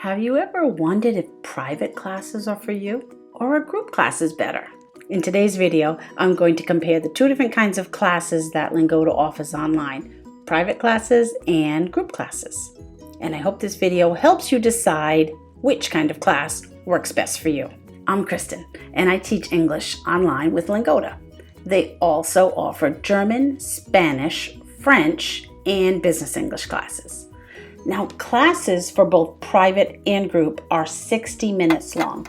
Have you ever wondered if private classes are for you or are group classes better? In today's video, I'm going to compare the two different kinds of classes that Lingoda offers online, private classes and group classes. And I hope this video helps you decide which kind of class works best for you. I'm Kristin, and I teach English online with Lingoda. They also offer German, Spanish, French, and business English classes. Now, classes for both private and group are 60 minutes long,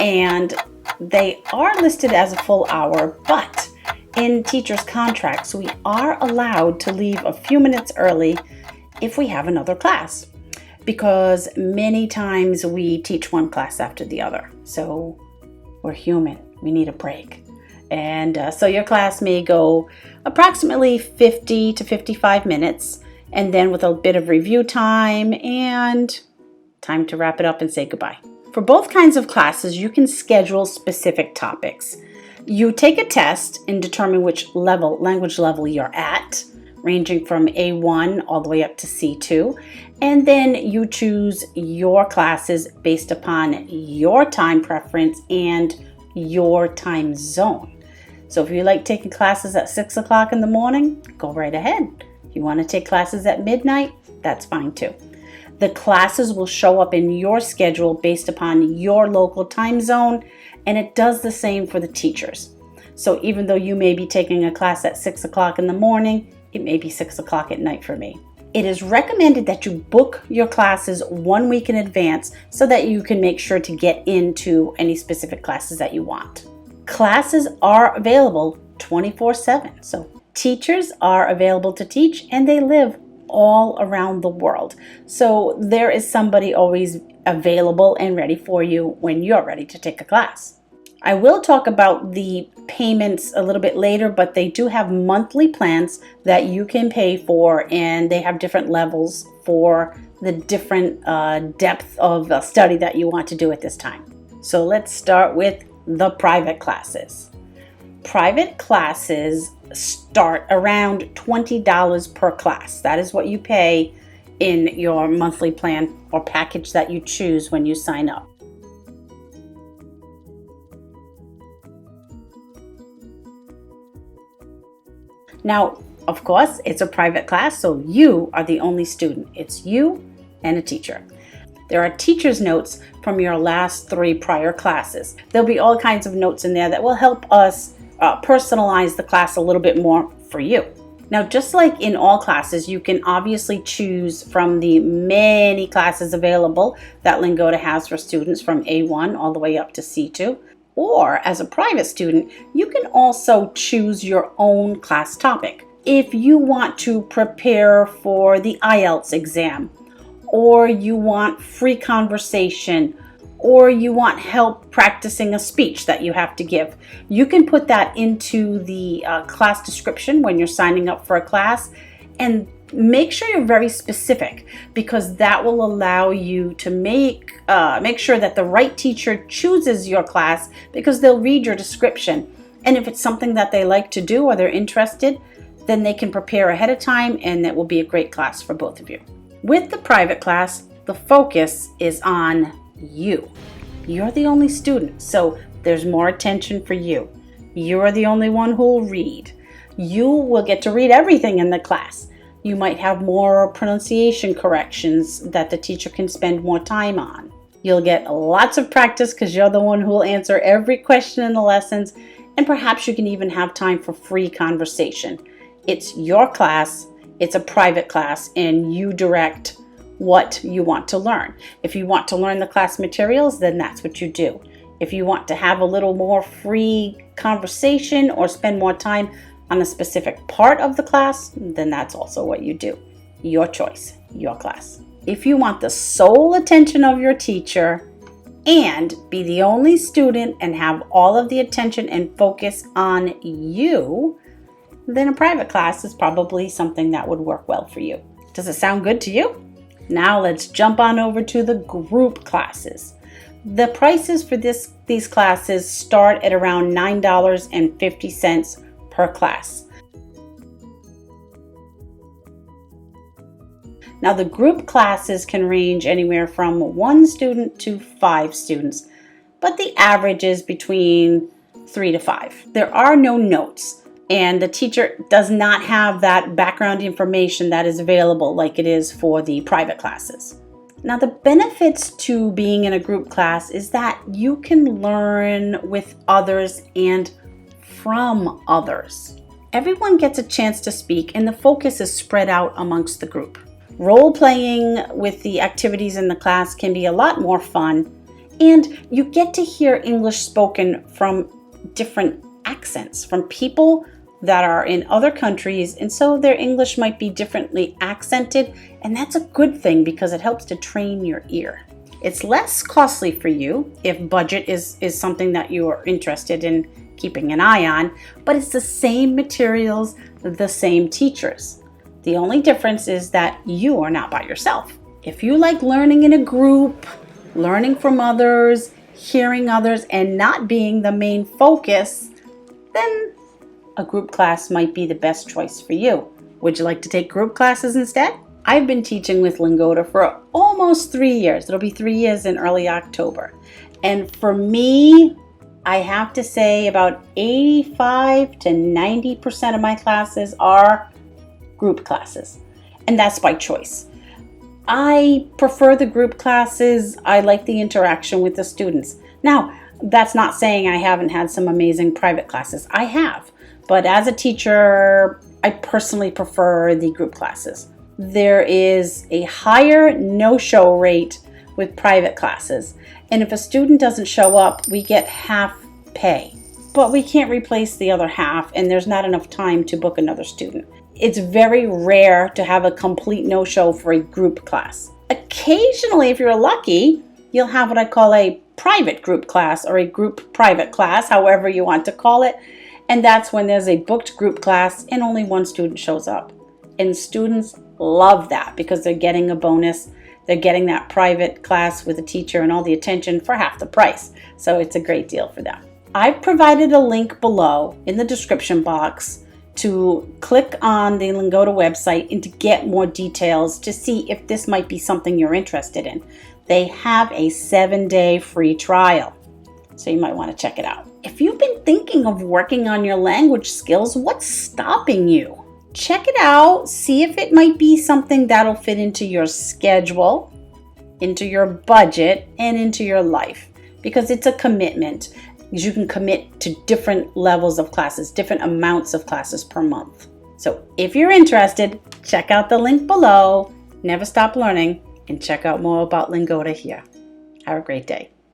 and they are listed as a full hour, but in teachers' contracts, we are allowed to leave a few minutes early if we have another class, because many times we teach one class after the other. So we're human, we need a break. And so your class may go approximately 50 to 55 minutes, and then with a bit of review time and time to wrap it up and say goodbye. For both kinds of classes, you can schedule specific topics. You take a test and determine which language level you're at, ranging from A1 all the way up to C2. And then you choose your classes based upon your time preference and your time zone. So if you like taking classes at 6 o'clock in the morning, go right ahead. If you want to take classes at midnight, that's fine too. The classes will show up in your schedule based upon your local time zone, and it does the same for the teachers. So even though you may be taking a class at 6 o'clock in the morning, it may be 6 o'clock at night for me. It is recommended that you book your classes 1 week in advance so that you can make sure to get into any specific classes that you want. Classes are available 24/7. So teachers are available to teach, and they live all around the world. So there is somebody always available and ready for you when you're ready to take a class. I will talk about the payments a little bit later, but they do have monthly plans that you can pay for, and they have different levels for the different depth of study that you want to do at this time. So let's start with the private classes. Private classes start around $20 per class. That is what you pay in your monthly plan or package that you choose when you sign up. Now, of course, it's a private class, so you are the only student. It's you and a teacher. There are teacher's notes from your last 3 prior classes. There'll be all kinds of notes in there that will help us personalize the class a little bit more for you. Now, just like in all classes, you can obviously choose from the many classes available that Lingoda has for students from A1 all the way up to C2. Or as a private student, you can also choose your own class topic. If you want to prepare for the IELTS exam, or you want free conversation, or you want help practicing a speech that you have to give, you can put that into the class description when you're signing up for a class, and make sure you're very specific, because that will allow you to make sure that the right teacher chooses your class, because they'll read your description. And if it's something that they like to do or they're interested, then they can prepare ahead of time, and it will be a great class for both of you. With the private class, the focus is on you. You're the only student, so there's more attention for you. You're the only one who will read. You will get to read everything in the class. You might have more pronunciation corrections that the teacher can spend more time on. You'll get lots of practice because you're the one who will answer every question in the lessons, and perhaps you can even have time for free conversation. It's your class, it's a private class, and you direct what you want to learn. If you want to learn the class materials, then that's what you do. If you want to have a little more free conversation or spend more time on a specific part of the class, then that's also what you do. Your choice, your class. If you want the sole attention of your teacher and be the only student and have all of the attention and focus on you, then a private class is probably something that would work well for you. Does it sound good to you? Now let's jump on over to the group classes. The prices for these classes start at around $9.50 per class. Now the group classes can range anywhere from 1 student to 5 students, but the average is between 3 to 5. There are no notes, and the teacher does not have that background information that is available like it is for the private classes. Now the benefits to being in a group class is that you can learn with others and from others. Everyone gets a chance to speak and the focus is spread out amongst the group. Role playing with the activities in the class can be a lot more fun, and you get to hear English spoken from different accents, from people that are in other countries, and so their English might be differently accented, and that's a good thing because it helps to train your ear. It's less costly for you if budget is something that you are interested in keeping an eye on, but it's the same materials, the same teachers. The only difference is that you are not by yourself. If you like learning in a group, learning from others, hearing others, and not being the main focus, then a group class might be the best choice for you. Would you like to take group classes instead? I've been teaching with Lingoda for almost 3 years. It'll be 3 years in early October. And for me, I have to say about 85 to 90% of my classes are group classes. And that's by choice. I prefer the group classes. I like the interaction with the students. Now, that's not saying I haven't had some amazing private classes. I have. But as a teacher, I personally prefer the group classes. There is a higher no-show rate with private classes. And if a student doesn't show up, we get half pay. But we can't replace the other half, and there's not enough time to book another student. It's very rare to have a complete no-show for a group class. Occasionally, if you're lucky, you'll have what I call a private group class or a group private class, however you want to call it. And that's when there's a booked group class and only 1 student shows up. And students love that because they're getting a bonus. They're getting that private class with a teacher and all the attention for half the price. So it's a great deal for them. I've provided a link below in the description box to click on the Lingoda website and to get more details to see if this might be something you're interested in. They have a 7-day free trial, so you might want to check it out. If you've been thinking of working on your language skills, what's stopping you? Check it out, see if it might be something that'll fit into your schedule, into your budget, and into your life, because it's a commitment. You can commit to different levels of classes, different amounts of classes per month. So if you're interested, check out the link below. Never stop learning, and check out more about Lingoda here. Have a great day.